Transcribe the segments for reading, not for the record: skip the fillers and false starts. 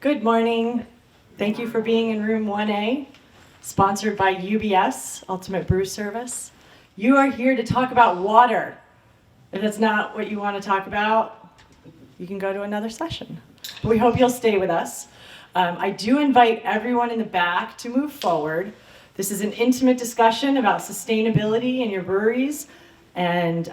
Good morning. Thank you for being in room 1A, sponsored by UBS, Ultimate Brew Service. You are here to talk about water. If that's not what you want to talk about, you can go to another session. But we hope you'll stay with us. I do invite everyone in the back to move forward. This is an intimate discussion about sustainability in your breweries. And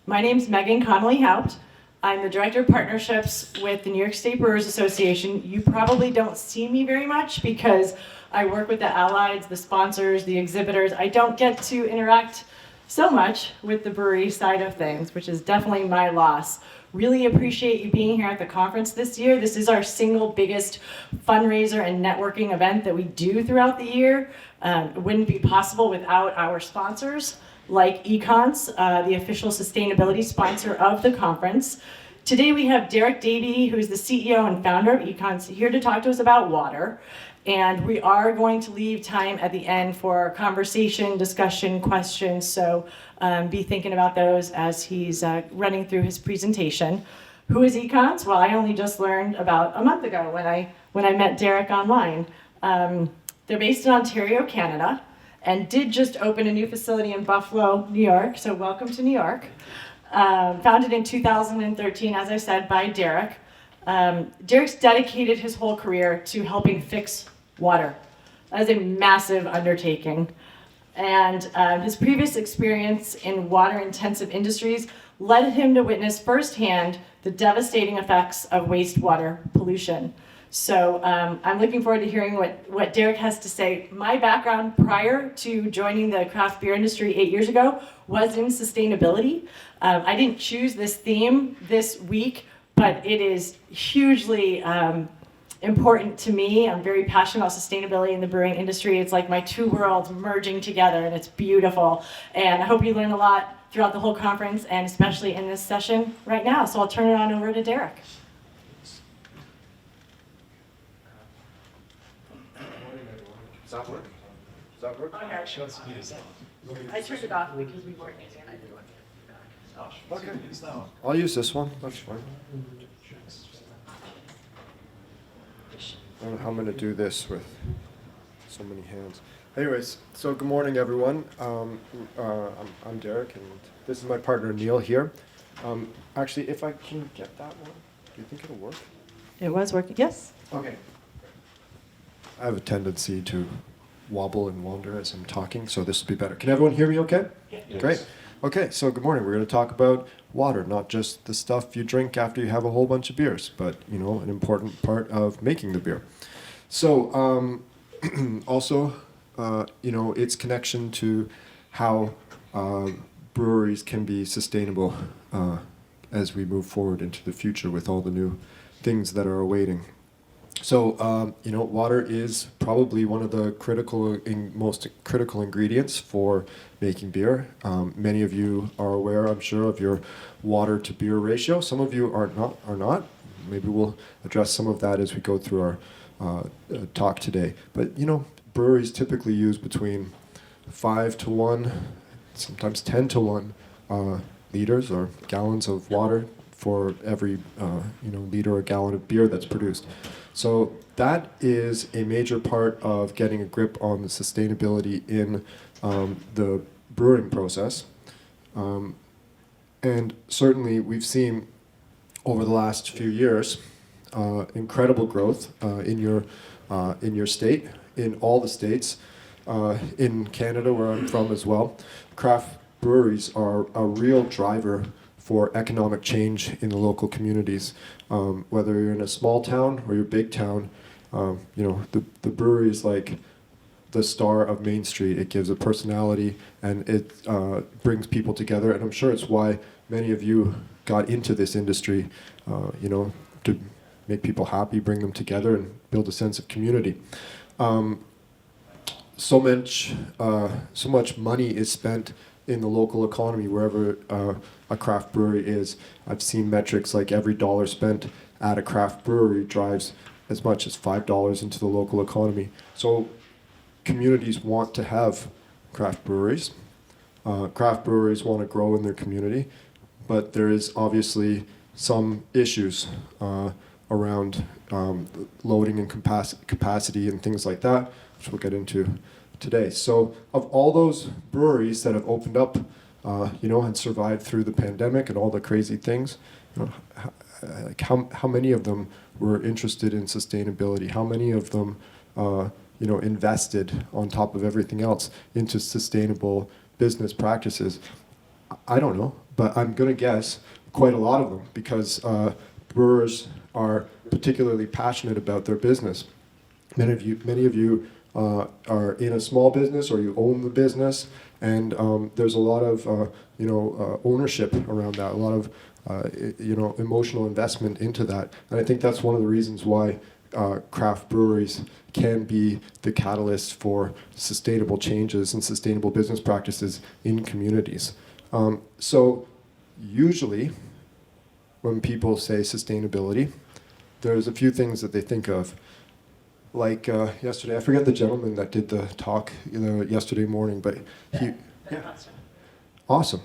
my name's Megan Connolly-Haupt. I'm the Director of Partnerships with the New York State Brewers Association. You probably don't see me very much because I work with the allies, the sponsors, the exhibitors. I don't get to interact so much with the brewery side of things, which is definitely my loss. Really appreciate you being here at the conference this year. This is our single biggest fundraiser and networking event that we do throughout the year. It wouldn't be possible without our sponsors, like Econse, the official sustainability sponsor of the conference. Today we have Davy, who's the CEO and founder of Econse, here to talk to us about water. And we are going to leave time at the end for conversation, discussion, questions, so be thinking about those as he's running through his presentation. Who is Econse? Well, I only just learned about a month ago when I met Derek online. They're based in Ontario, Canada, and did just open a new facility in Buffalo, New York, so welcome to New York. Founded in 2013, as I said, by Derek. Derek's dedicated his whole career to helping fix water. That is a massive undertaking. And his previous experience in water-intensive industries led him to witness firsthand the devastating effects of wastewater pollution. So I'm looking forward to hearing what Derek has to say. My background prior to joining the craft beer industry 8 years ago was in sustainability. I didn't choose this theme this week, but it is hugely important to me. I'm very passionate about sustainability in the brewing industry. It's like my two worlds merging together, and it's beautiful. And I hope you learn a lot throughout the whole conference, and especially in this session right now. So I'll turn it on over to Derek. Does that work? Does that work? Okay. I turned it off because we weren't using it. Okay. I'll use this one. That's fine. I don't know how I'm going to do this with so many hands. Anyways, so good morning, everyone. I'm Derek, and this is my partner, Neil, here. Actually, if I can get that one, do you think it'll work? It was working, yes. Okay. I have a tendency to wobble and wander as I'm talking, so this will be better. Can everyone hear me okay? Yes. Great. Okay, so good morning. We're going to talk about water, not just the stuff you drink after you have a whole bunch of beers, but, you know, an important part of making the beer. So, also, you know, its connection to how breweries can be sustainable as we move forward into the future with all the new things that are awaiting. So, you know, water is probably one of the most critical ingredients for making beer. Many of you are aware, I'm sure, of your water to beer ratio. Some of you are not. Maybe we'll address some of that as we go through our talk today. But, you know, breweries typically use between 5 to 1, sometimes 10 to 1 liters or gallons of water for every liter or gallon of beer that's produced. So that is a major part of getting a grip on the sustainability in the brewing process. And certainly we've seen over the last few years incredible growth in your state, in all the states, in Canada where I'm from as well. Craft breweries are a real driver for economic change in the local communities. Whether you're in a small town or you're a big town, you know, the brewery is like the star of Main Street. It gives a personality and it brings people together. And I'm sure it's why many of you got into this industry, you know, to make people happy, bring them together and build a sense of community. So much money is spent in the local economy wherever a craft brewery is. I've seen metrics like every dollar spent at a craft brewery drives as much as $5 into the local economy. So communities want to have craft breweries. Craft breweries want to grow in their community, but there is obviously some issues around loading and capacity and things like that, which we'll get into today. So of all those breweries that have opened up, and survived through the pandemic and all the crazy things, how many of them were interested in sustainability? How many of them, invested on top of everything else into sustainable business practices? I don't know, but I'm going to guess quite a lot of them, because brewers are particularly passionate about their business. Many of you are in a small business, or you own the business, and there's a lot of ownership around that, a lot of emotional investment into that, and I think that's one of the reasons why craft breweries can be the catalyst for sustainable changes and sustainable business practices in communities. So usually when people say sustainability, there's a few things that they think of. Like yesterday, I forget the gentleman that did the talk yesterday morning, but he, yeah, awesome.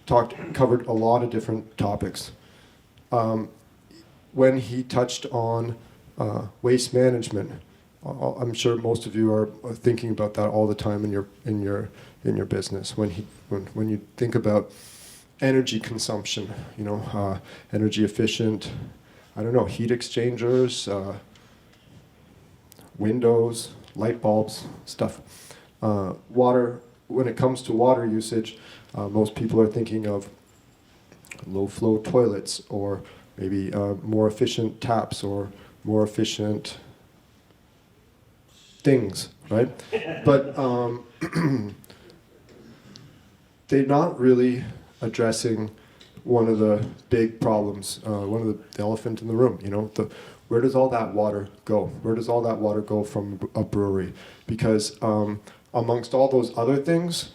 Covered a lot of different topics. When he touched on waste management, I'm sure most of you are thinking about that all the time in your business. When you think about energy consumption, energy efficient, heat exchangers, windows, light bulbs, stuff. Water. When it comes to water usage, most people are thinking of low-flow toilets, or maybe more efficient taps, or more efficient things, right? But they're not really addressing one of the big problems, one of the elephant in the room. Where does all that water go? Where does all that water go from a brewery? Because amongst all those other things,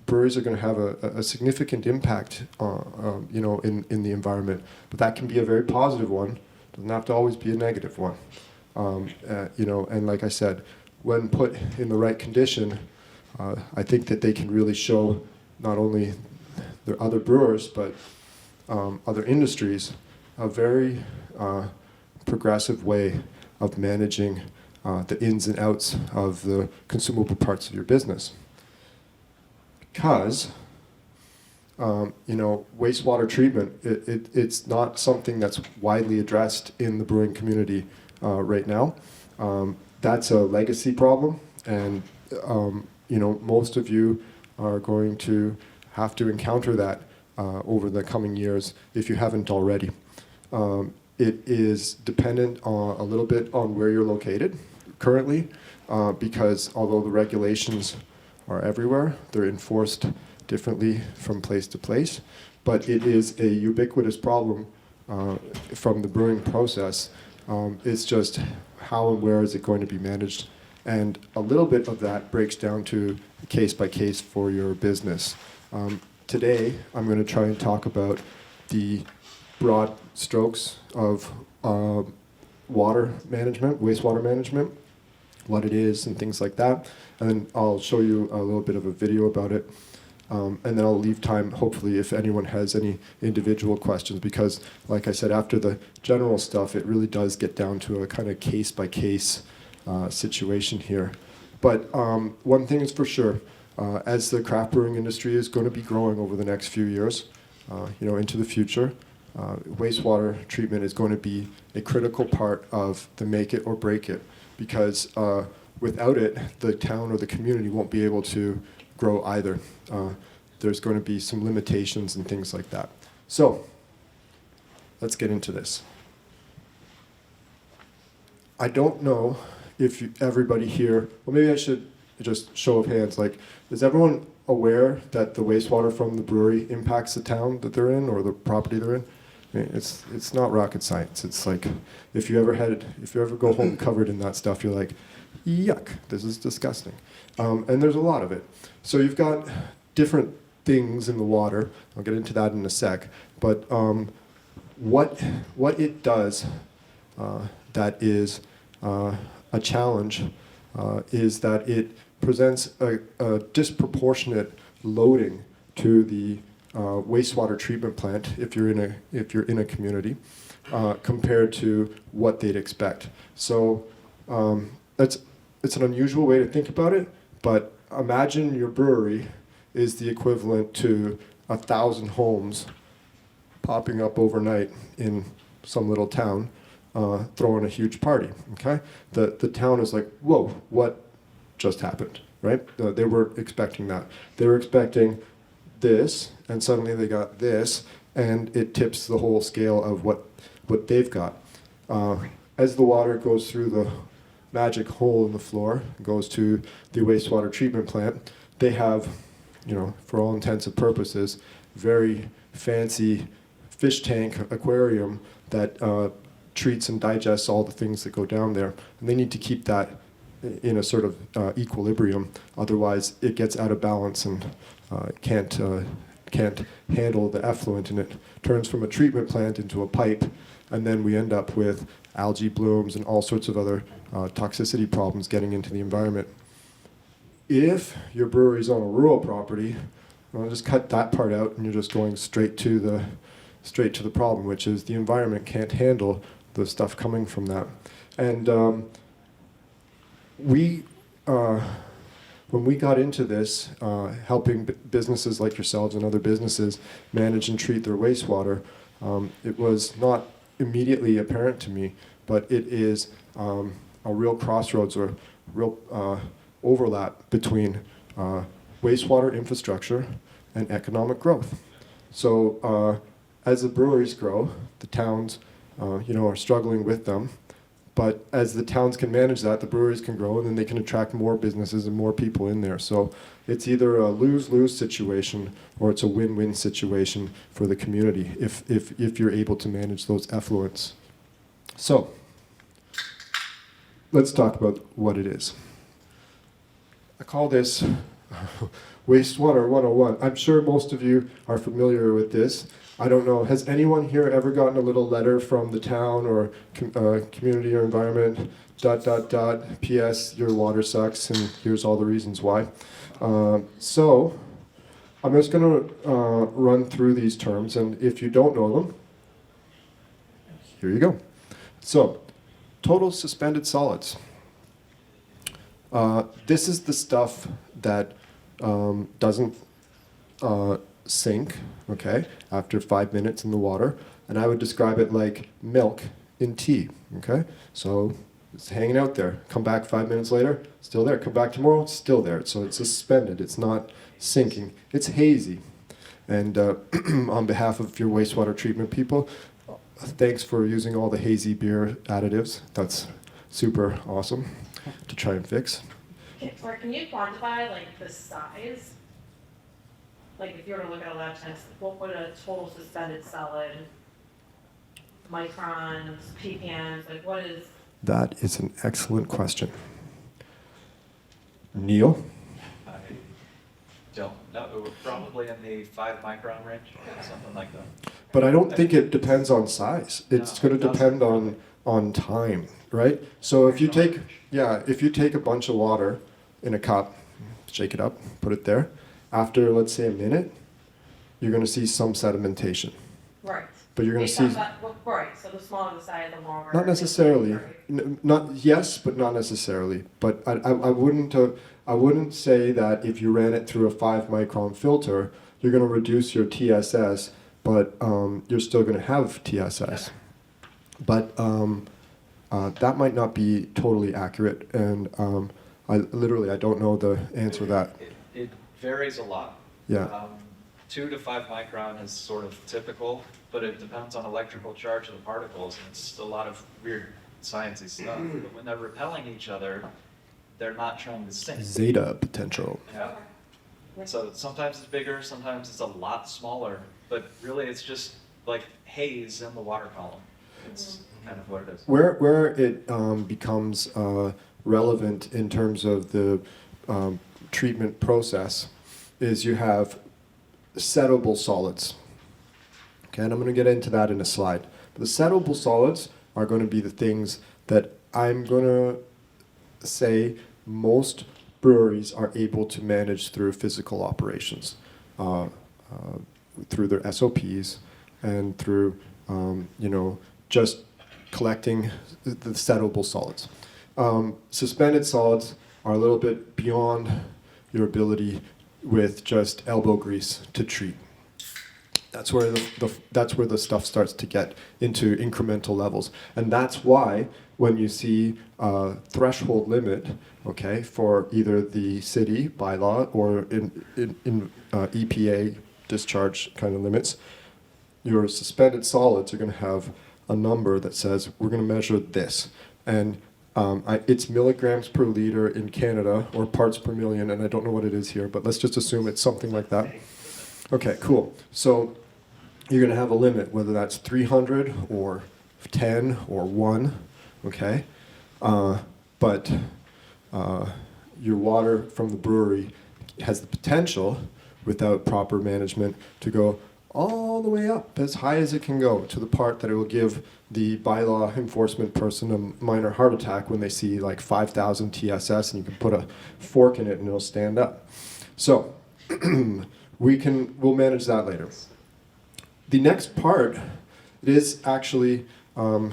breweries are going to have a significant impact, in the environment. But that can be a very positive one. Doesn't have to always be a negative one. And like I said, when put in the right condition, I think that they can really show not only the other brewers, but other industries, a very progressive way of managing the ins and outs of the consumable parts of your business. Because wastewater treatment, it's not something that's widely addressed in the brewing community right now. That's a legacy problem, and most of you are going to have to encounter that over the coming years if you haven't already. It is dependent a little bit on where you're located currently, because although the regulations are everywhere, they're enforced differently from place to place. But it is a ubiquitous problem from the brewing process. It's just how and where is it going to be managed? And a little bit of that breaks down to case by case for your business. Today, I'm going to try and talk about the broad strokes of water management, wastewater management, what it is and things like that. And then I'll show you a little bit of a video about it. And then I'll leave time, hopefully, if anyone has any individual questions, because, like I said, after the general stuff, it really does get down to a kind of case-by-case situation here. But one thing is for sure, as the craft brewing industry is going to be growing over the next few years, into the future, wastewater treatment is going to be a critical part of the make it or break it, because without it, the town or the community won't be able to grow either. There's going to be some limitations and things like that. So, let's get into this. I don't know if everybody here, well, maybe I should just show of hands, like, is everyone aware that the wastewater from the brewery impacts the town that they're in or the property they're in? I mean, it's not rocket science. It's like, if you ever go home covered in that stuff, you're like, yuck, this is disgusting. And there's a lot of it. So you've got different things in the water. I'll get into that in a sec. But what it does that is a challenge is that it presents a disproportionate loading to the wastewater treatment plant if you're in a community. compared to what they'd expect. So it's an unusual way to think about it, but imagine your brewery is the equivalent to 1,000 homes popping up overnight in some little town, throwing a huge party. Okay, the town is like, whoa, what just happened, right? They weren't expecting that. They were expecting this, and suddenly they got this, and it tips the whole scale of what they've got. As the water goes through the magic hole in the floor, goes to the wastewater treatment plant, they have, for all intents and purposes, very fancy fish tank aquarium that treats and digests all the things that go down there. And they need to keep that in a sort of equilibrium, otherwise it gets out of balance and can't handle the effluent, and it turns from a treatment plant into a pipe, and then we end up with algae blooms and all sorts of other toxicity problems getting into the environment. If your brewery's on a rural property, well, just cut that part out, and you're just going straight to the problem, which is the environment can't handle the stuff coming from that. And when we got into this, helping businesses like yourselves and other businesses manage and treat their wastewater, it was not immediately apparent to me, but it is a real crossroads or real overlap between wastewater infrastructure and economic growth. So as the breweries grow, the towns are struggling with them. But as the towns can manage that, the breweries can grow, and then they can attract more businesses and more people in there. So it's either a lose-lose situation or it's a win-win situation for the community if you're able to manage those effluents. So let's talk about what it is. I call this Wastewater 101. I'm sure most of you are familiar with this. I don't know, has anyone here ever gotten a little letter from the town or community or environment, ... P.S. your water sucks and here's all the reasons why. So I'm just going to run through these terms, and if you don't know them, here you go. So total suspended solids. This is the stuff that doesn't sink, okay, after 5 minutes in the water, and I would describe it like milk in tea, okay? So it's hanging out there. Come back 5 minutes later, still there. Come back tomorrow, it's still there. So it's suspended. It's not sinking. It's hazy. And on behalf of your wastewater treatment people, thanks for using all the hazy beer additives. That's super awesome to try and fix. Can you quantify the size? If you were to look at a lab test, what would a total suspended solid, microns, ppms, what is? That is an excellent question. Neil? I don't know. Probably in the 5 micron range, something like that. But I don't think it depends on size. It's going to depend on time, right? So if you take a bunch of water in a cup, shake it up, put it there, after let's say a minute, you're going to see some sedimentation. Right. But you're going to see right. So the smaller the size, the more. not necessarily. Yes, but not necessarily. But I wouldn't say that if you ran it through a 5 micron filter, you're going to reduce your TSS, but you're still going to have TSS. But that might not be totally accurate, and I don't know the answer to that. It varies a lot. Yeah. 2 to 5 micron is sort of typical, but it depends on electrical charge of the particles, and it's a lot of weird sciencey stuff. But when they're repelling each other, they're not trying to sink. Zeta potential. Yeah. So sometimes it's bigger, sometimes it's a lot smaller, but really it's just like haze in the water column. It's kind of what it is. Where it becomes relevant in terms of the treatment process is you have settable solids. Okay, and I'm going to get into that in a slide. But the settable solids are going to be the things that I'm going to say most breweries are able to manage through physical operations, through their SOPs and through just collecting the settleable solids. Suspended solids are a little bit beyond your ability with just elbow grease to treat. That's where that's where the stuff starts to get into incremental levels, and that's why when you see a threshold limit, okay, for either the city bylaw or in EPA discharge kind of limits, your suspended solids are going to have a number that says we're going to measure this, and it's milligrams per liter in Canada or parts per million, and I don't know what it is here, but let's just assume it's something like that. Okay, cool. So you're going to have a limit, whether that's 300 or 10 or 1, okay? But your water from the brewery has the potential, without proper management, to go all the way up, as high as it can go, to the part that it will give the bylaw enforcement person a minor heart attack when they see like 5,000 TSS and you can put a fork in it and it'll stand up. So we'll manage that later. The next part is actually, I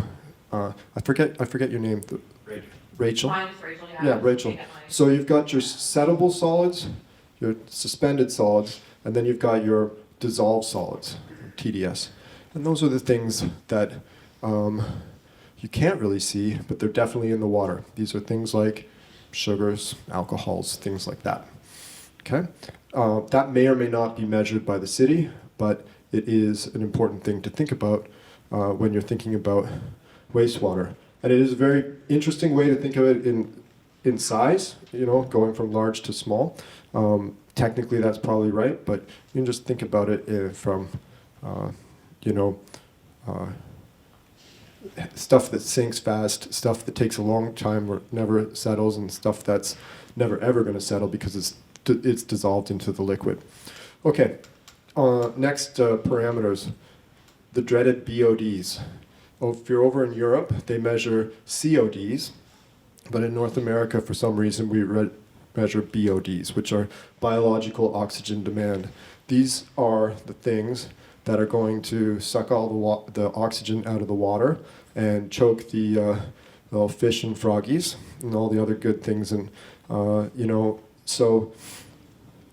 forget your name. Rachel. Mine is Rachel, yeah. Yeah, Rachel. So you've got your settleable solids, your suspended solids, and then you've got your dissolved solids, TDS. And those are the things that you can't really see, but they're definitely in the water. These are things like sugars, alcohols, things like that. Okay? That may or may not be measured by the city, but it is an important thing to think about when you're thinking about wastewater. And it is a very interesting way to think of it in size, going from large to small. Technically, that's probably right, but you can just think about it from, stuff that sinks fast, stuff that takes a long time or never settles, and stuff that's never ever going to settle because it's dissolved into the liquid. Okay, next parameters, the dreaded BODs. If you're over in Europe, they measure CODs, but in North America, for some reason, we measure BODs, which are biological oxygen demand. These are the things that are going to suck all the oxygen out of the water and choke the little fish and froggies and all the other good things. And, so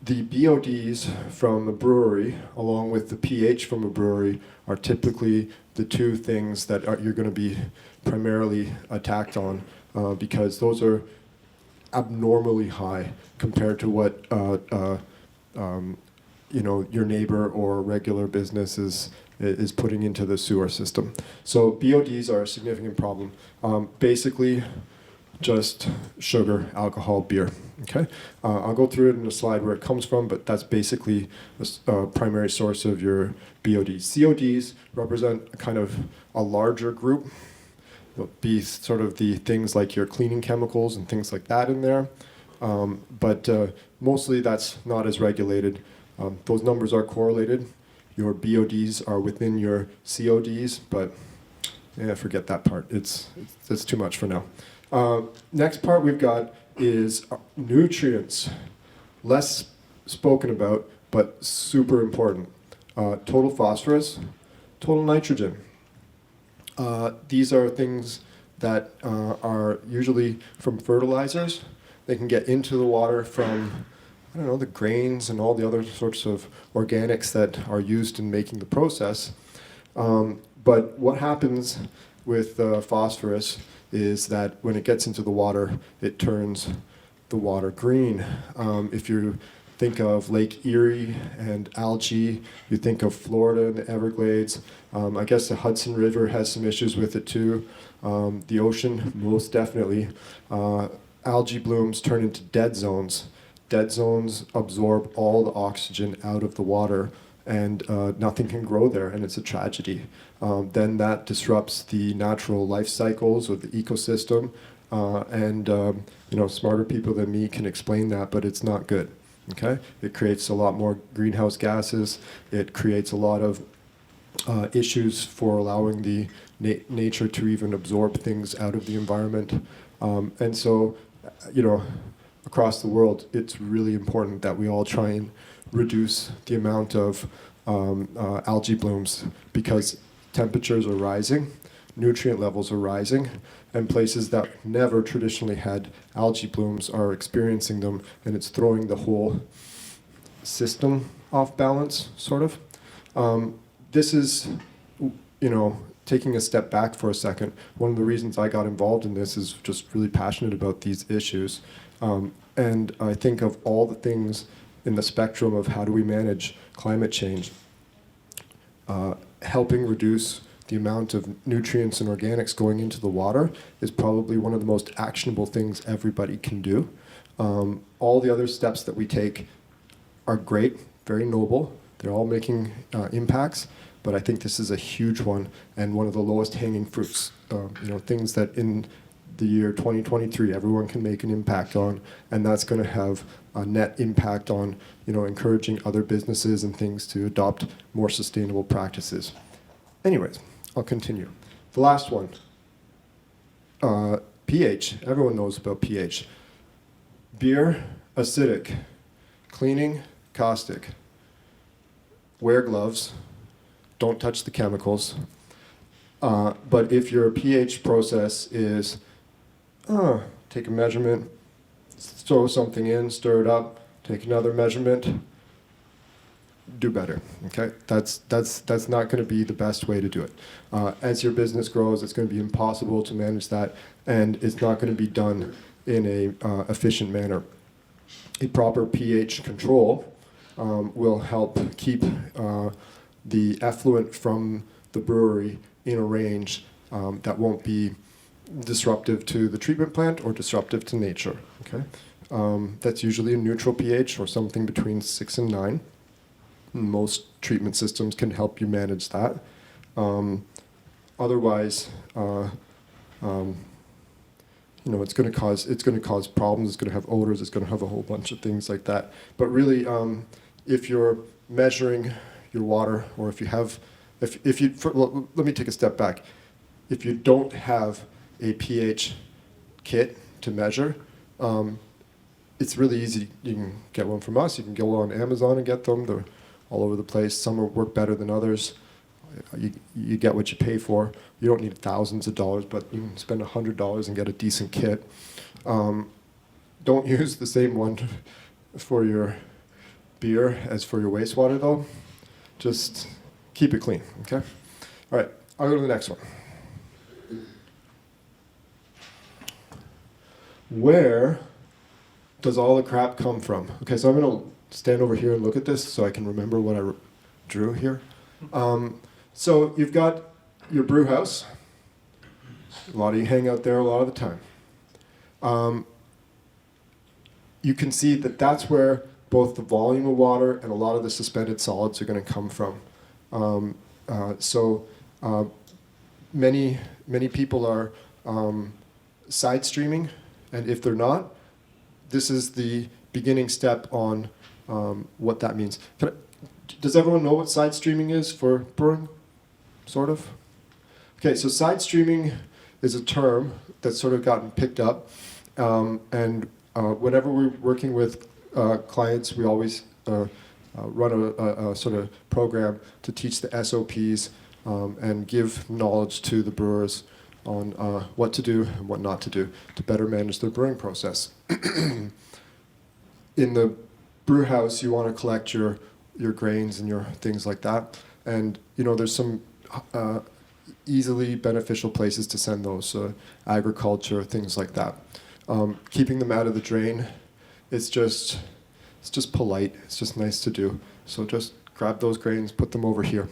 the BODs from a brewery, along with the pH from a brewery, are typically the two things that you're going to be primarily attacked on because those are abnormally high compared to what your neighbor or regular business is putting into the sewer system. So BODs are a significant problem. Basically, just sugar, alcohol, beer. Okay, I'll go through it in a slide where it comes from, but that's basically a primary source of your BODs. CODs represent kind of a larger group. It'll be sort of the things like your cleaning chemicals and things like that in there, but mostly that's not as regulated. Those numbers are correlated. Your BODs are within your CODs, but forget that part. It's too much for now. Next part we've got is nutrients. Less spoken about, but super important. Total phosphorus, total nitrogen. These are things that are usually from fertilizers. They can get into the water from, the grains and all the other sorts of organics that are used in making the process. But what happens with phosphorus is that when it gets into the water, it turns the water green. If you think of Lake Erie and algae, you think of Florida and the Everglades. I guess the Hudson River has some issues with it too. The ocean, most definitely. Algae blooms turn into dead zones. Dead zones absorb all the oxygen out of the water, and nothing can grow there, and it's a tragedy. Then that disrupts the natural life cycles of the ecosystem, and smarter people than me can explain that, but it's not good. Okay, it creates a lot more greenhouse gases. It creates a lot of issues for allowing the nature to even absorb things out of the environment, and so, across the world, it's really important that we all try and reduce the amount of algae blooms because temperatures are rising. nutrient levels are rising, and places that never traditionally had algae blooms are experiencing them, and it's throwing the whole system off balance, sort of. This is, taking a step back for a second. One of the reasons I got involved in this is just really passionate about these issues. And I think of all the things in the spectrum of how do we manage climate change, helping reduce the amount of nutrients and organics going into the water is probably one of the most actionable things everybody can do. All the other steps that we take are great, very noble. They're all making impacts, but I think this is a huge one and one of the lowest hanging fruits. Things that in the year 2023 everyone can make an impact on, and that's going to have a net impact on encouraging other businesses and things to adopt more sustainable practices. Anyways, I'll continue. The last one, pH. Everyone knows about pH. Beer, acidic. Cleaning, caustic. Wear gloves. Don't touch the chemicals. But if your pH process is, take a measurement, throw something in, stir it up, take another measurement, do better. Okay, that's not going to be the best way to do it. As your business grows, it's going to be impossible to manage that, and it's not going to be done in a efficient manner. A proper pH control will help keep the effluent from the brewery in a range that won't be disruptive to the treatment plant or disruptive to nature. Okay, that's usually a neutral pH or something between 6 and 9. Most treatment systems can help you manage that. Otherwise, it's going to cause problems. It's going to have odors. It's going to have a whole bunch of things like that. But really, if you're measuring your water, or if you have, let me take a step back. If you don't have a pH kit to measure, it's really easy. You can get one from us. You can go on Amazon and get them. They're all over the place. Some will work better than others. You get what you pay for. You don't need thousands of dollars, but you can spend $100 and get a decent kit. Don't use the same one for your beer as for your wastewater, though. Just keep it clean, okay? All right, I'll go to the next one. Where does all the crap come from? Okay, so I'm going to stand over here and look at this so I can remember what I drew here. So you've got your brew house. A lot of you hang out there a lot of the time. You can see that that's where both the volume of water and a lot of the suspended solids are going to come from. Many people are side streaming, and if they're not, this is the beginning step on what that means. Does everyone know what side streaming is for brewing? Sort of? Okay, so side streaming is a term that's sort of gotten picked up. And whenever we're working with clients, we always run a sort of program to teach the SOPs and give knowledge to the brewers on what to do and what not to do to better manage their brewing process. In the brew house, you want to collect your grains and your things like that. And, there's some easily beneficial places to send those, agriculture, things like that. Keeping them out of the drain, it's just polite. It's just nice to do. So just grab those grains, put them over here.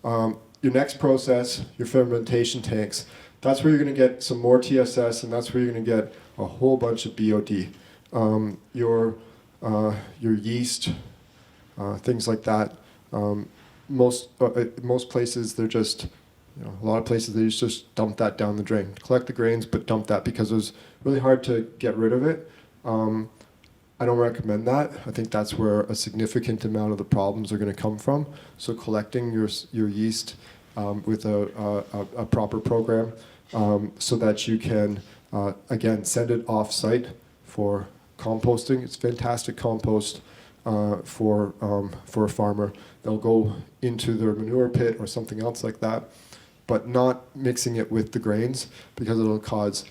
Your next process, your fermentation tanks, that's where you're going to get some more TSS, and that's where you're going to get a whole bunch of BOD. Your yeast, things like that. Most places they're just, a lot of places they just dump that down the drain. Collect the grains, but dump that because it was really hard to get rid of it. I don't recommend that. I think that's where a significant amount of the problems are going to come from. So collecting your yeast with a proper program so that you can, again, send it off-site for composting. It's fantastic compost for a farmer. They'll go into their manure pit or something else like that, but not mixing it with the grains because it'll cause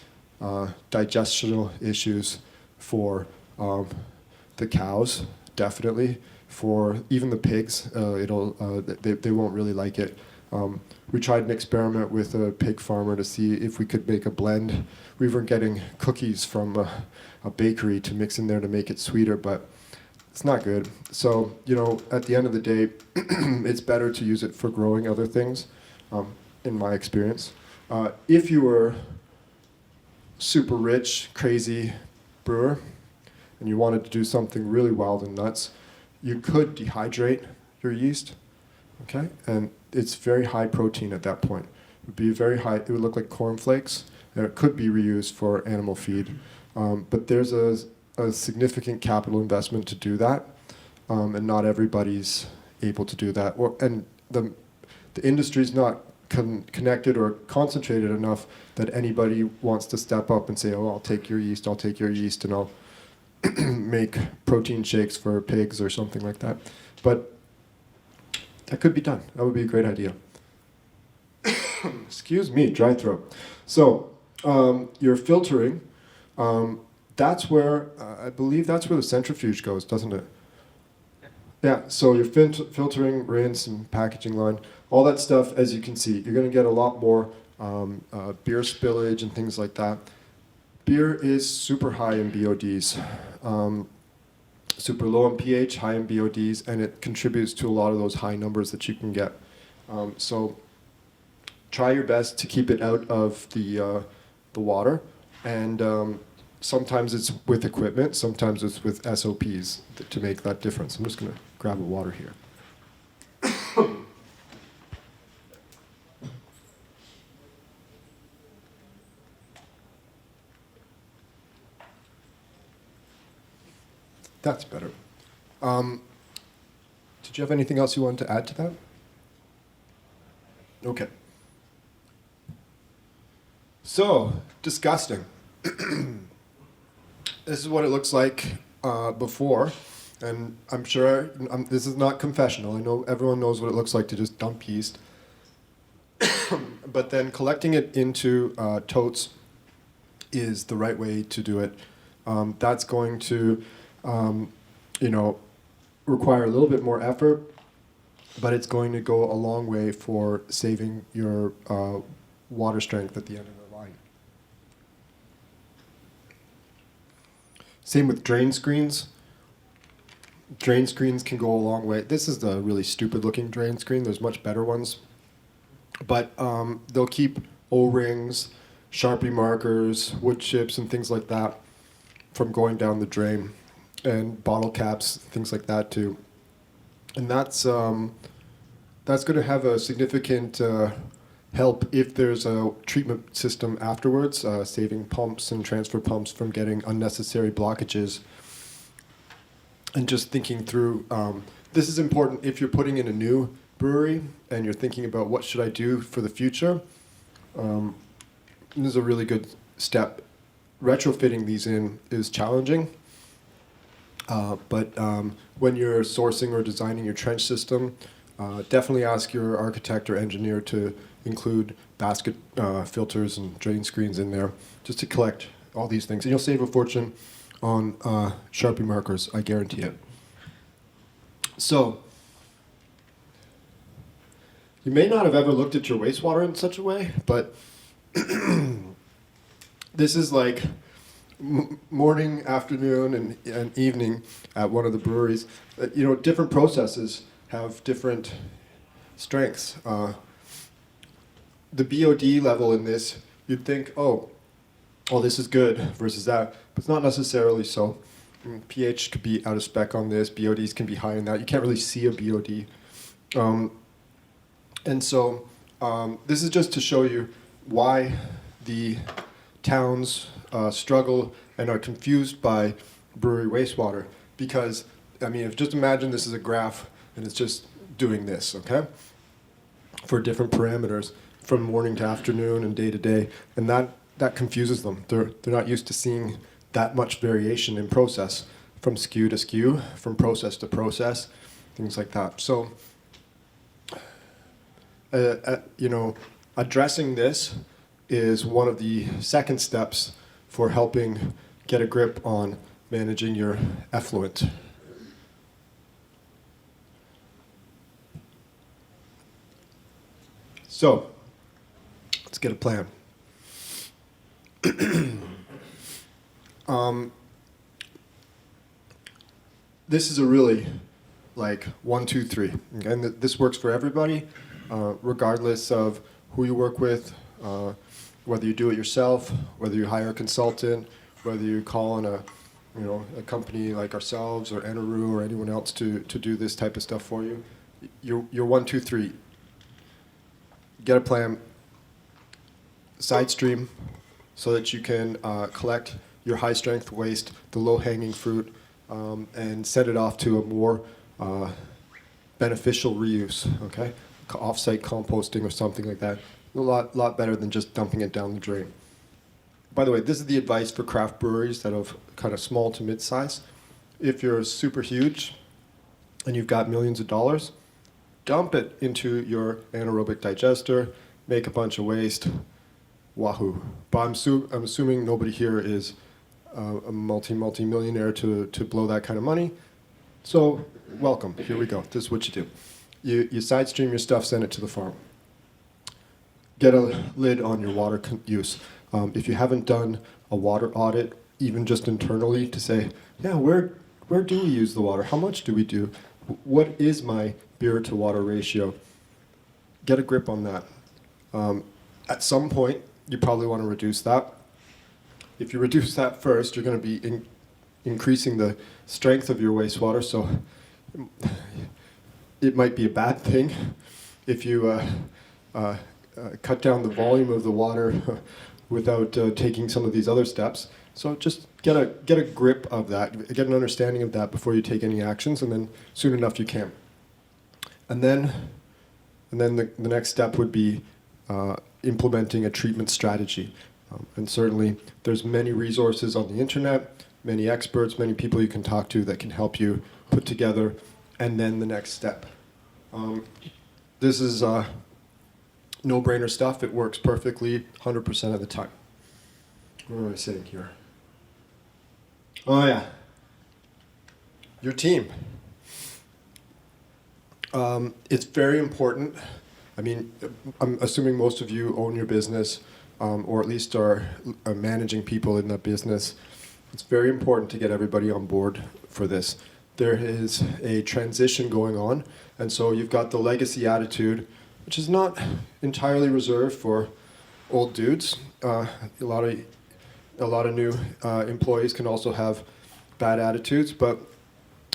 digestional issues for the cows, definitely. For even the pigs, they won't really like it. We tried an experiment with a pig farmer to see if we could make a blend. We were getting cookies from a bakery to mix in there to make it sweeter, but it's not good. So, at the end of the day, it's better to use it for growing other things, in my experience. If you were super rich, crazy brewer, and you wanted to do something really wild and nuts, you could dehydrate your yeast, okay? And it's very high protein at that point. It would be very high, it would look like cornflakes, and it could be reused for animal feed. But there's a significant capital investment to do that, and not everybody's able to do that. And the industry's not connected or concentrated enough that anybody wants to step up and say, oh, I'll take your yeast, and I'll make protein shakes for pigs or something like that. But that could be done. That would be a great idea. Excuse me, dry throat. So you're filtering. That's where, I believe that's where the centrifuge goes, doesn't it? Yeah, so you're filtering, rinse, and packaging line. All that stuff, as you can see, you're going to get a lot more beer spillage and things like that. Beer is super high in BODs, super low in pH, high in BODs, and it contributes to a lot of those high numbers that you can get. So try your best to keep it out of the water, and sometimes it's with equipment, sometimes it's with SOPs to make that difference. I'm just going to grab a water here. That's better. Did you have anything else you wanted to add to that? Okay. So, disgusting. This is what it looks like before, and I'm sure this is not confessional. I know everyone knows what it looks like to just dump yeast. But then collecting it into totes is the right way to do it. That's going to require a little bit more effort, but it's going to go a long way for saving your water strength at the end of the line. Same with drain screens. Drain screens can go a long way. This is the really stupid looking drain screen. There's much better ones. But they'll keep O-rings, Sharpie markers, wood chips, and things like that from going down the drain. And bottle caps, things like that too. And that's going to have a significant help if there's a treatment system afterwards, saving pumps and transfer pumps from getting unnecessary blockages. And just thinking through, this is important if you're putting in a new brewery and you're thinking about what should I do for the future. This is a really good step. Retrofitting these in is challenging. But when you're sourcing or designing your trench system, definitely ask your architect or engineer to include basket filters and drain screens in there, just to collect all these things. And you'll save a fortune on Sharpie markers, I guarantee it. So, you may not have ever looked at your wastewater in such a way, but this is like morning, afternoon, and evening at one of the breweries. Different processes have different strengths. The BOD level in this, you'd think, oh, this is good versus that, but it's not necessarily so. pH could be out of spec on this, BODs can be high in that. You can't really see a BOD. And so this is just to show you why the towns struggle and are confused by brewery wastewater. Because, if just imagine this is a graph and it's just doing this, okay? For different parameters from morning to afternoon and day to day. And that confuses them. They're not used to seeing that much variation in process from SKU to SKU, from process to process, things like that. So, Addressing this is one of the second steps for helping get a grip on managing your effluent. So, let's get a plan. This is a really like 1, 2, 3. Okay? And this works for everybody, regardless of who you work with, whether you do it yourself, whether you hire a consultant, whether you call on a company like ourselves or Eneru or anyone else to do this type of stuff for you. You're 1, 2, 3. Get a plan, side stream, so that you can collect your high strength waste, the low hanging fruit, and send it off to a more beneficial reuse. Okay, off-site composting or something like that. A lot better than just dumping it down the drain. By the way, this is the advice for craft breweries that are kind of small to mid-size. If you're super huge and you've got millions of dollars, dump it into your anaerobic digester, make a bunch of waste, wahoo. But I'm assuming nobody here is a multi-millionaire to blow that kind of money. So welcome, here we go. This is what you do. You side stream your stuff, send it to the farm. Get a lid on your water use. If you haven't done a water audit, even just internally to say, yeah, where do we use the water? How much do we do? What is my beer to water ratio? Get a grip on that. At some point, you probably want to reduce that. If you reduce that first, you're going to be increasing the strength of your wastewater, so it might be a bad thing if you cut down the volume of the water without taking some of these other steps. So just get a grip of that, get an understanding of that before you take any actions, and then soon enough you can. And then the next step would be implementing a treatment strategy. And certainly there's many resources on the internet, many experts, many people you can talk to that can help you put together, and then the next step. This is no-brainer stuff. It works perfectly 100% of the time. Where am I sitting here? Oh yeah, your team. It's very important. I mean, I'm assuming most of you own your business, or at least are managing people in that business. It's very important to get everybody on board for this. There is a transition going on, and so you've got the legacy attitude, which is not entirely reserved for old dudes. A lot of new employees can also have bad attitudes, but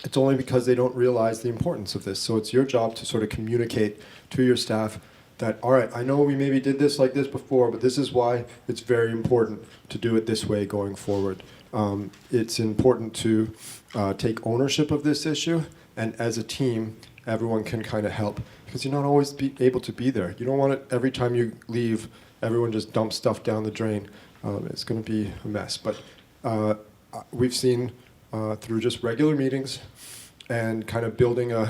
it's only because they don't realize the importance of this. So it's your job to sort of communicate to your staff that, all right, I know we maybe did this like this before, but this is why it's very important to do it this way going forward. It's important to take ownership of this issue, and as a team, everyone can kind of help, because you're not always able to be there. You don't want it every time you leave, everyone just dumps stuff down the drain. It's going to be a mess. But we've seen through just regular meetings and kind of building a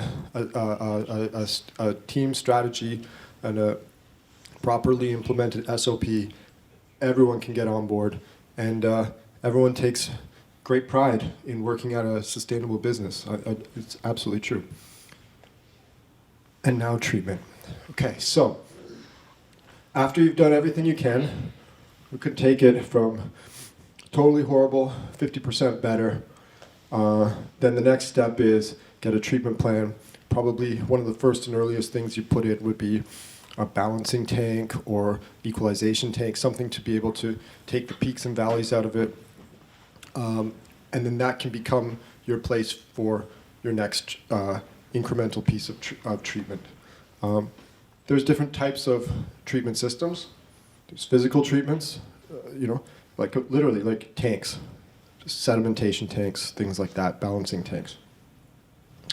team strategy and a properly implemented SOP, everyone can get on board, and everyone takes great pride in working at a sustainable business. It's absolutely true. And now treatment. Okay, so after you've done everything you can, we could take it from totally horrible, 50% better. Then the next step is get a treatment plan. Probably one of the first and earliest things you put in would be a balancing tank or equalization tank, something to be able to take the peaks and valleys out of it. And then that can become your place for your next incremental piece of treatment. There's different types of treatment systems. There's physical treatments, like literally like tanks, just sedimentation tanks, things like that, balancing tanks.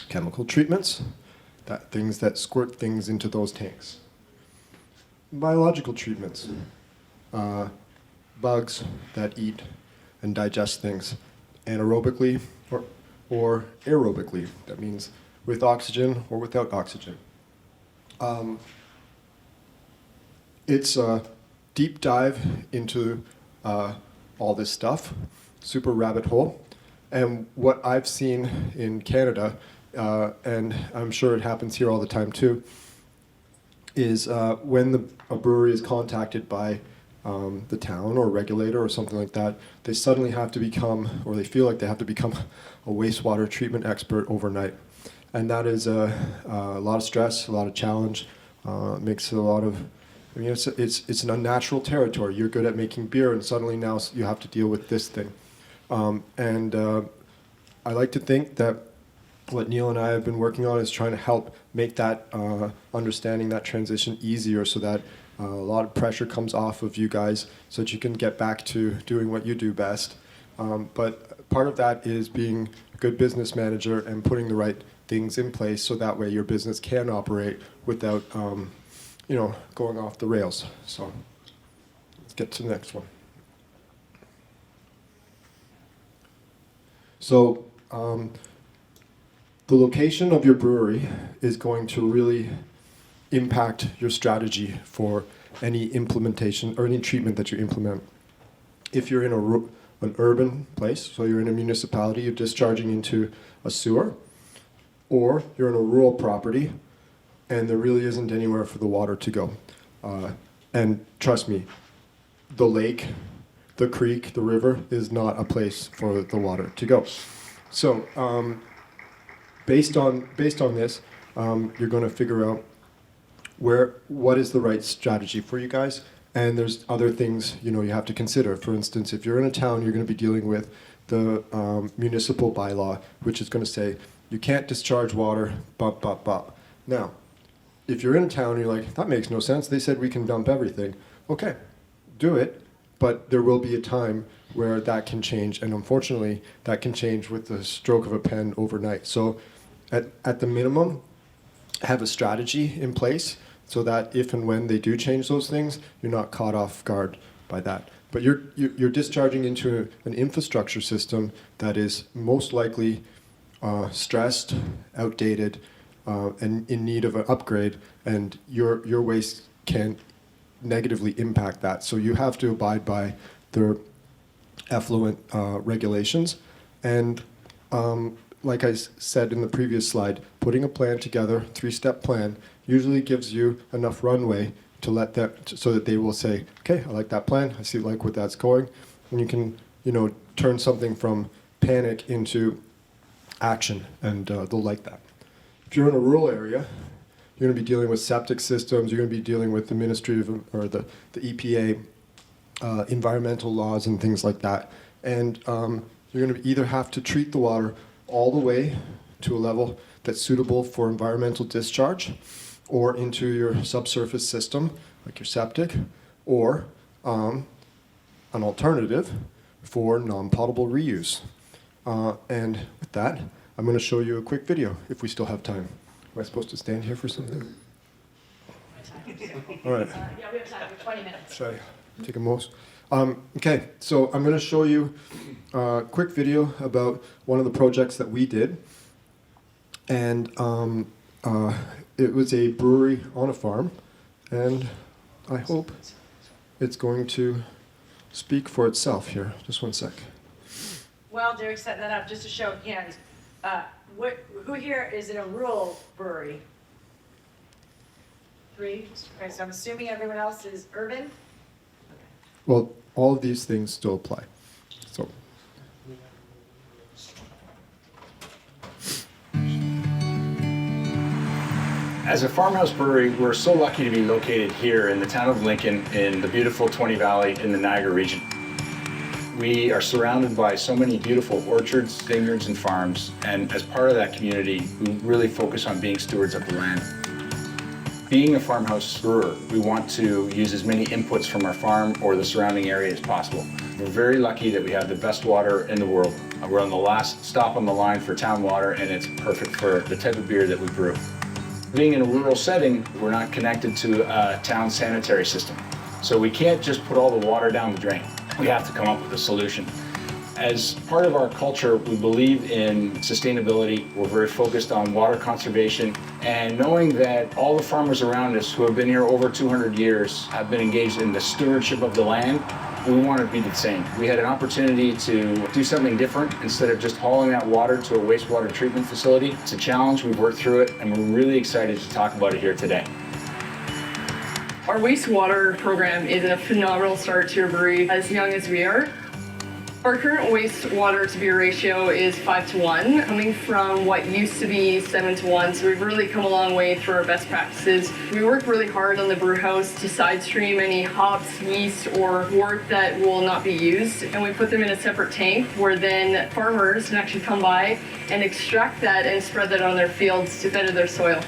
Chemical treatments, things that squirt things into those tanks. Biological treatments, bugs that eat and digest things anaerobically or aerobically. That means with oxygen or without oxygen. it's a deep dive into all this stuff, super rabbit hole. And what I've seen in Canada, and I'm sure it happens here all the time too, is when a brewery is contacted by the town or regulator or something like that, they suddenly have to become, or they feel like they have to become a wastewater treatment expert overnight. And that is a lot of stress, a lot of challenge, makes it a lot of, I mean, it's an unnatural territory. You're good at making beer and suddenly now you have to deal with this thing. I like to think that what Neil and I have been working on is trying to help make that understanding that transition easier so that a lot of pressure comes off of you guys so that you can get back to doing what you do best. But part of that is being a good business manager and putting the right things in place so that way your business can operate without going off the rails. So let's get to the next one. So the location of your brewery is going to really impact your strategy for any implementation or any treatment that you implement. If you're in an urban place, so you're in a municipality, you're discharging into a sewer, or you're in a rural property and there really isn't anywhere for the water to go. And trust me, the lake, the creek, the river is not a place for the water to go. So based on this, you're going to figure out what is the right strategy for you guys, and there's other things you have to consider. For instance, if you're in a town, you're going to be dealing with the municipal bylaw, which is going to say you can't discharge water, bop, bop, bop. Now, if you're in a town and you're like, that makes no sense, they said we can dump everything. Okay, do it, but there will be a time where that can change, and unfortunately, that can change with the stroke of a pen overnight. So at the minimum, have a strategy in place so that if and when they do change those things, you're not caught off guard by that. But you're discharging into an infrastructure system that is most likely stressed, outdated, and in need of an upgrade, and your waste can negatively impact that. So you have to abide by their effluent regulations. And like I said in the previous slide, putting a plan together, 3-step plan, usually gives you enough runway to let that, so that they will say, okay, I like that plan, I see like where that's going, and you can, turn something from panic into action, and they'll like that. If you're in a rural area, you're going to be dealing with septic systems, you're going to be dealing with the Ministry of, or the EPA, environmental laws and things like that, and you're going to either have to treat the water all the way to a level that's suitable for environmental discharge, or into your subsurface system, like your septic, or an alternative for non-potable reuse. And with that, I'm going to show you a quick video, if we still have time. Am I supposed to stand here for something? All right. Yeah, we have time for 20 minutes. Should I take a most? Okay, so I'm going to show you a quick video about one of the projects that we did. And it was a brewery on a farm, and I hope it's going to speak for itself here. Just one sec. Well, Derek set that up just to show hands. Who here is in a rural brewery? 3. Okay, so I'm assuming everyone else is urban? Well, all of these things still apply. So. As a farmhouse brewery, we're so lucky to be located here in the town of Lincoln in the beautiful 20 Valley in the Niagara region. We are surrounded by so many beautiful orchards, vineyards, and farms, and as part of that community, we really focus on being stewards of the land. Being a farmhouse brewer, we want to use as many inputs from our farm or the surrounding area as possible. We're very lucky that we have the best water in the world. We're on the last stop on the line for town water, and it's perfect for the type of beer that we brew. Being in a rural setting, we're not connected to a town sanitary system. So we can't just put all the water down the drain. We have to come up with a solution. As part of our culture, we believe in sustainability. We're very focused on water conservation, and knowing that all the farmers around us who have been here over 200 years have been engaged in the stewardship of the land, we want to be the same. We had an opportunity to do something different instead of just hauling that water to a wastewater treatment facility. It's a challenge, we've worked through it, and we're really excited to talk about it here today. Our wastewater program is a phenomenal start to a brewery as young as we are. Our current wastewater to beer ratio is 5-to-1, coming from what used to be 7-to-1, so we've really come a long way through our best practices. We work really hard on the brew house to side stream any hops, yeast, or wort that will not be used, and we put them in a separate tank where then farmers can actually come by and extract that and spread that on their fields to better their soil.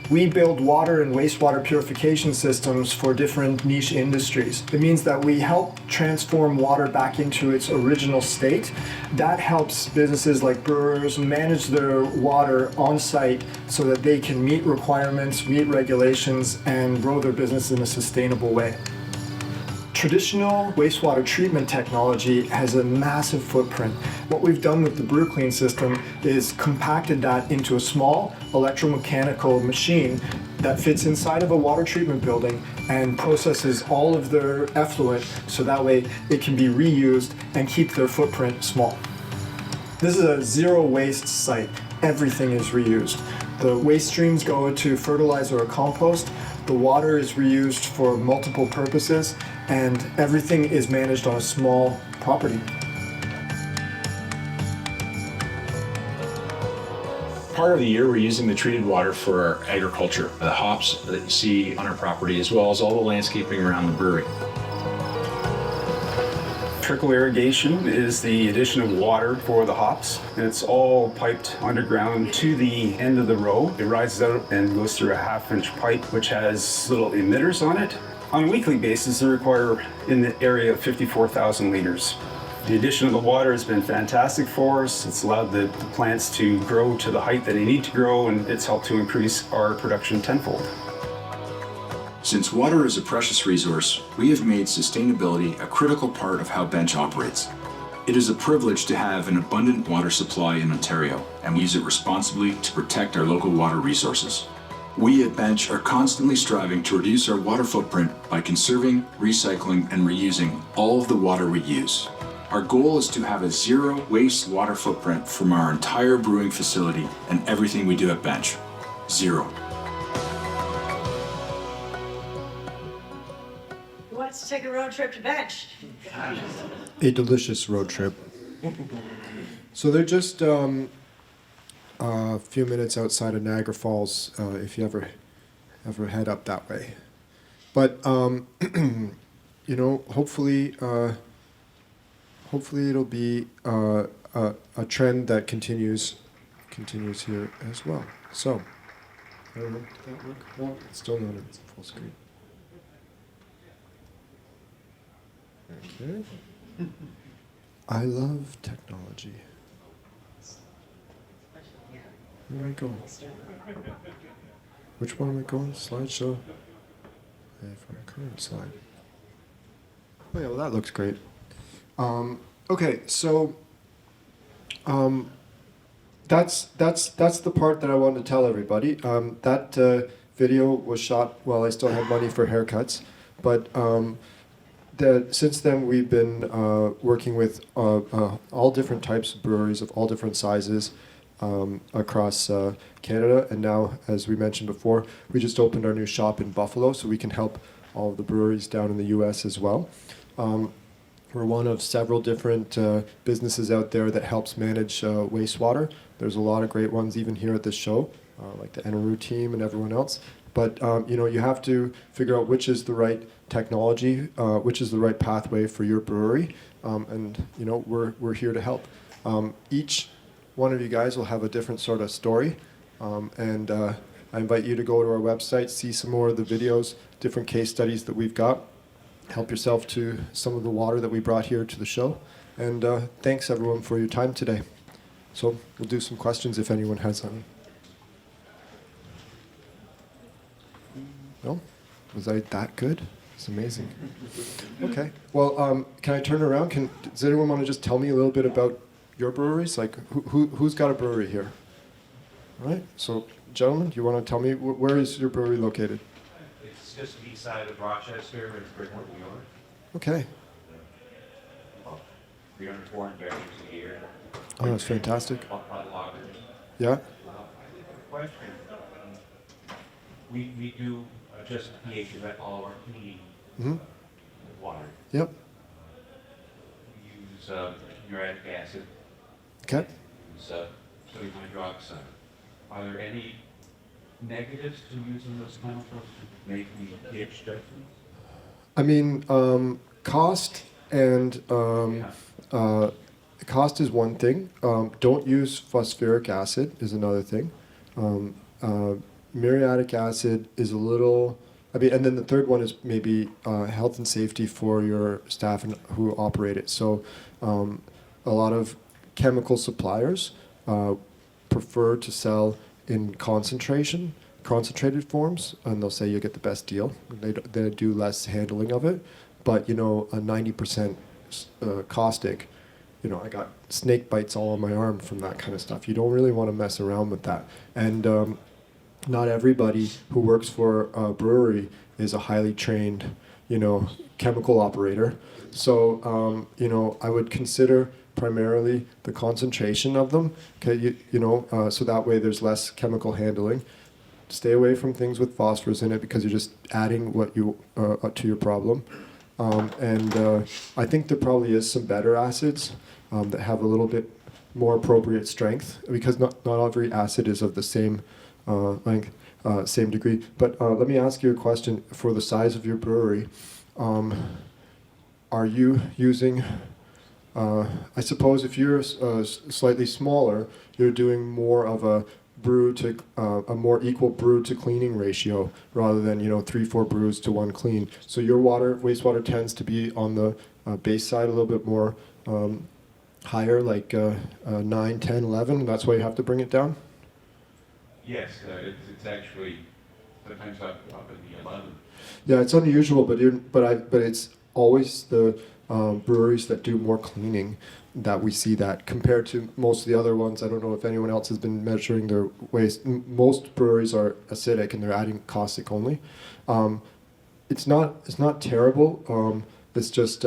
We build water and wastewater purification systems for different niche industries. It means that we help transform water back into its original state. That helps businesses like brewers manage their water on site so that they can meet requirements, meet regulations, and grow their business in a sustainable way. Traditional wastewater treatment technology has a massive footprint. What we've done with the BrewClean system is compacted that into a small electromechanical machine that fits inside of a water treatment building and processes all of their effluent so that way it can be reused and keep their footprint small. This is a zero waste site. Everything is reused. The waste streams go to fertilizer or compost. The water is reused for multiple purposes, and everything is managed on a small property. Part of the year, we're using the treated water for our agriculture, the hops that you see on our property, as well as all the landscaping around the brewery. Trickle irrigation is the addition of water for the hops. It's all piped underground to the end of the row. It rises out and goes through a 1/2-inch pipe, which has little emitters on it. On a weekly basis, they require in the area of 54,000 liters. The addition of the water has been fantastic for us. It's allowed the plants to grow to the height that they need to grow, and it's helped to increase our production tenfold. Since water is a precious resource, we have made sustainability a critical part of how Bench operates. It is a privilege to have an abundant water supply in Ontario, and we use it responsibly to protect our local water resources. We at Bench are constantly striving to reduce our water footprint by conserving, recycling, and reusing all of the water we use. Our goal is to have a zero waste water footprint from our entire brewing facility and everything we do at Bench. Zero. Who wants to take a road trip to Bench? A delicious road trip. So they're just a few minutes outside of Niagara Falls, if you ever head up that way. But you know, hopefully it'll be a trend that continues here as well. So I don't know, did that work? Well, it's still not in full screen. Okay. I love technology. Where am I going? Which one am I going? Slideshow? From current slide. Oh yeah, well that looks great. Okay, so that's the part that I wanted to tell everybody. That video was shot while I still had money for haircuts, but since then we've been working with all different types of breweries of all different sizes across Canada, and now, as we mentioned before, we just opened our new shop in Buffalo, so we can help all of the breweries down in the U.S. as well. We're one of several different businesses out there that helps manage wastewater. There's a lot of great ones even here at this show, like the Eneru team and everyone else. But you know, you have to figure out which is the right technology, which is the right pathway for your brewery, and you know, we're here to help. Each one of you guys will have a different sort of story, and I invite you to go to our website, see some more of the videos, different case studies that we've got. Help yourself to some of the water that we brought here to the show. And thanks everyone for your time today. So we'll do some questions if anyone has any. No? Was I that good? It's amazing. Okay. Well, can I turn around? Does anyone want to just tell me a little bit about your breweries? Like, who's got a brewery here? All right. So, gentlemen, do you want to tell me where is your brewery located? It's just east side of Rochester, in Bridgeport, New York. Okay. 300, 400 barrels a year. Oh, that's fantastic. Upfront lager. Yeah. Question. We do just pH of all of our clean water. Yep. We use uric acid. Okay. Use sodium hydroxide. Are there any negatives to using those chemicals to make the pH judgment? I mean, cost and cost is one thing. Don't use phosphoric acid is another thing. Muriatic acid is a little. I mean, and then the third one is maybe health and safety for your staff and who operate it. So, a lot of chemical suppliers prefer to sell in concentrated forms, and they'll say you get the best deal. They do less handling of it, but a 90% caustic. I got snake bites all on my arm from that kind of stuff. You don't really want to mess around with that. And not everybody who works for a brewery is a highly trained, chemical operator. So, I would consider primarily the concentration of them. Okay, so that way there's less chemical handling. Stay away from things with phosphorus in it because you're just adding what you to your problem. And I think there probably is some better acids that have a little bit more appropriate strength because not every acid is of the same length, same degree. But let me ask you a question. For the size of your brewery, are you using? I suppose if you're slightly smaller, you're doing more of a a more equal brew to cleaning ratio rather than 3-4 brews to 1 clean. So your wastewater tends to be on the base side a little bit more higher, like 9, 10, 11. That's why you have to bring it down. Yes, it's actually sometimes up in the 11. Yeah, it's unusual, but it's always the breweries that do more cleaning that we see that compared to most of the other ones. I don't know if anyone else has been measuring their waste. Most breweries are acidic and they're adding caustic only. It's not terrible. It's just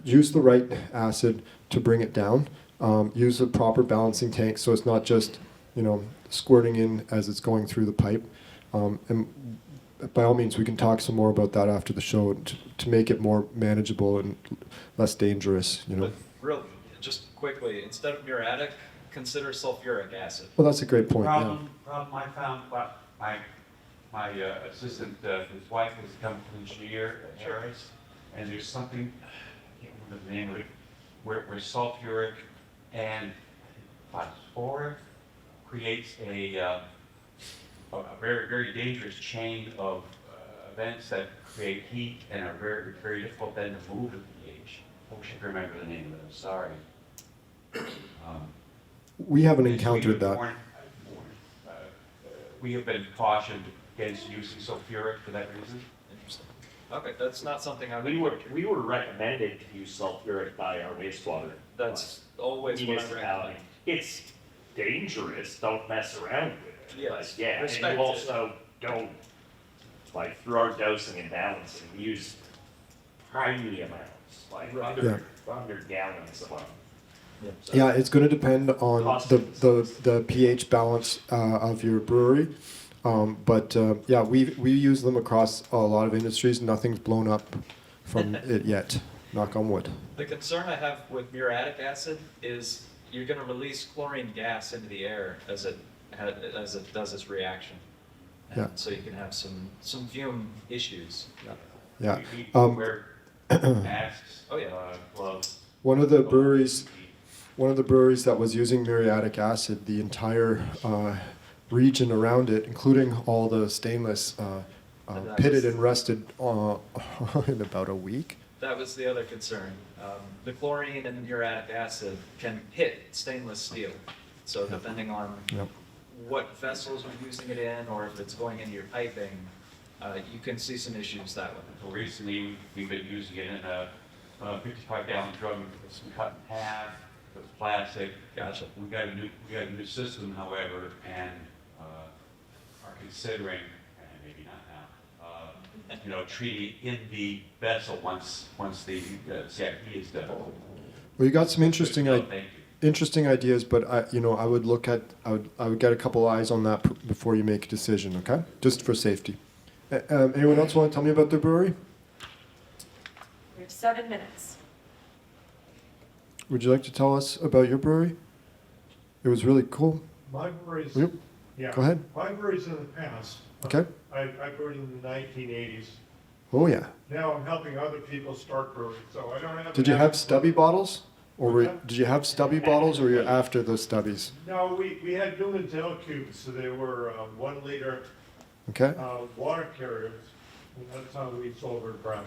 use the right acid to bring it down. Use a proper balancing tank so it's not just squirting in as it's going through the pipe. And by all means, we can talk some more about that after the show to make it more manageable and less dangerous. But just quickly, instead of muriatic, consider sulfuric acid. Well, that's a great point. Problem I found, well, my assistant, his wife is a chemical engineer at Harris, and there's something, I can't remember the name of it, where sulfuric and phosphoric creates a very, very dangerous chain of events that create heat and are very, very difficult then to move the pH. I wish I could remember the name of it, I'm sorry. We haven't encountered that. We have been cautioned against using sulfuric for that reason. Interesting. Okay, that's not something I would. We were recommended to use sulfuric by our wastewater. That's always what I recommend. It's dangerous. Don't mess around with it. Yes. But yeah, Respect and you it. also don't through our dosing and balancing, we use tiny amounts, like under 100 gallons a month. So Yeah, it's going to depend on the pH balance of your brewery. But we use them across a lot of industries. Nothing's blown up from it yet. Knock on wood. The concern I have with muriatic acid is you're going to release chlorine gas into the air as it does its reaction. And Yeah. so you can have some fume issues. Yeah. We wear masks, Oh, yeah. gloves. One of the breweries that was using muriatic acid, the entire region around it, including all the stainless, pitted and rusted in about a week. That was the other concern. The chlorine and the muriatic acid can hit stainless steel. So depending on Yep. what vessels you're using it in, or if it's going into your piping, you can see some issues that way. So recently, we've been using it in a 55-gallon drum that's been cut in half, with plastic. Gotcha. We got a new system, however, and are considering, and maybe not now, treating in the vessel once the CIP is done. Well, you got some interesting Thank you. interesting ideas, but I would look at I would get a couple eyes on that before you make a decision, okay? Just for safety. Anyone else want to tell me about their brewery? We have 7 minutes. Would you like to tell us about your brewery? It was really cool. My brewery's, Yep. yeah. Go ahead. My brewery's in the past. Okay. I brewed in the 1980s. Oh yeah. Now I'm helping other people start breweries, so I don't have. Did you have stubby bottles, or did you have stubby bottles, or were you after those stubbies? No, we had Newman Dell cubes, so they were 1 liter Okay. water carriers, and that's how we sold our brown.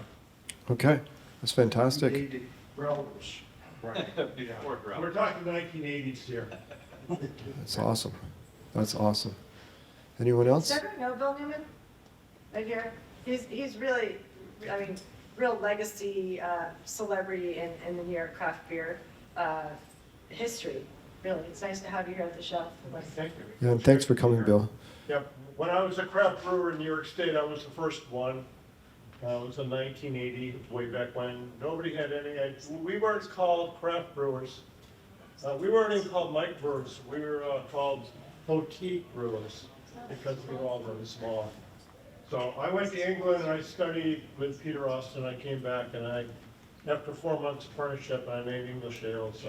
Okay. That's fantastic. Growlers. Right. Before growth. We're talking 1980s here. That's awesome. That's awesome. Anyone else? Does everyone know Bill Newman? Right here? He's really, I mean, real legacy celebrity in the New York craft beer history. Really, it's nice to have you here at the show. Thank you. Yeah, and thanks for coming, Bill. Yep. When I was a craft brewer in New York State, I was the first one. It was in 1980, way back when. Nobody had any idea. We weren't called craft brewers. We weren't even called mic brewers. We were called boutique brewers because we were all really small. So I went to England and I studied with Peter Austin. I came back and after 4 months apprenticeship, I made English ales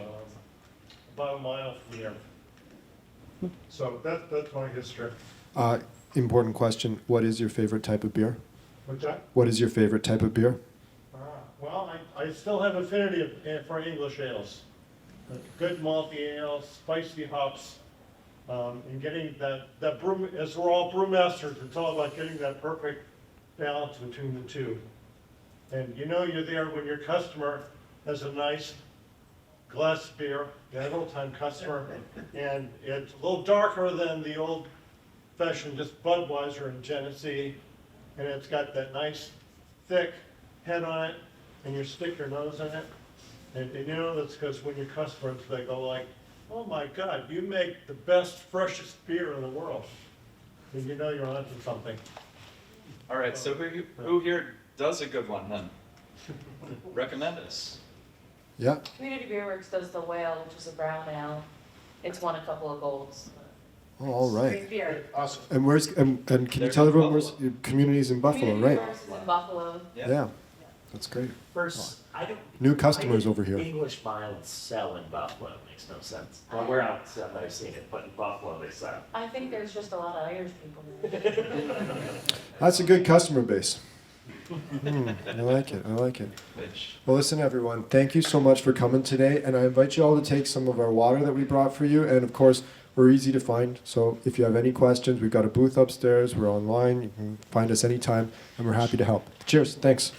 about a mile from here. So that's my history. Important question. What is your favorite type of beer? What's that? What is your favorite type of beer? Well, I still have affinity for English ales. Good malty ales, spicy hops, and getting that brew, as we're all brewmasters, it's all about getting that perfect balance between the two. And you're there when your customer has a nice glass of beer, that old-time customer, and it's a little darker than the old-fashioned just Budweiser and Genesee, and it's got that nice thick head on it, and you stick your nose in it, and that's because when your customers, they go like, oh my God, you make the best, freshest beer in the world, and you're onto something. All right, so who here does a good one then? Recommend us. Yeah. Community Beer Works does the Whale, which is a brown ale. It's won a couple of golds. Oh, all right. Great beer. Awesome. And where's and can you They're tell in everyone where's Buffalo. your communities in Buffalo, Community right? Beer Works is in Buffalo. Yeah. That's great. First, I don't. New customers over here. English violets sell in Buffalo, it makes no sense. Well, we're not, I've seen it, but in Buffalo they sell. I think there's just a lot of Irish people. That's a good customer base. I like it. I like it. Which, Well, listen, everyone. Thank you so much for coming today, and I invite you all to take some of our water that we brought for you. And of course, we're easy to find. So if you have any questions, we've got a booth upstairs. We're online. You can find us anytime, and we're happy to help. Cheers. Thanks.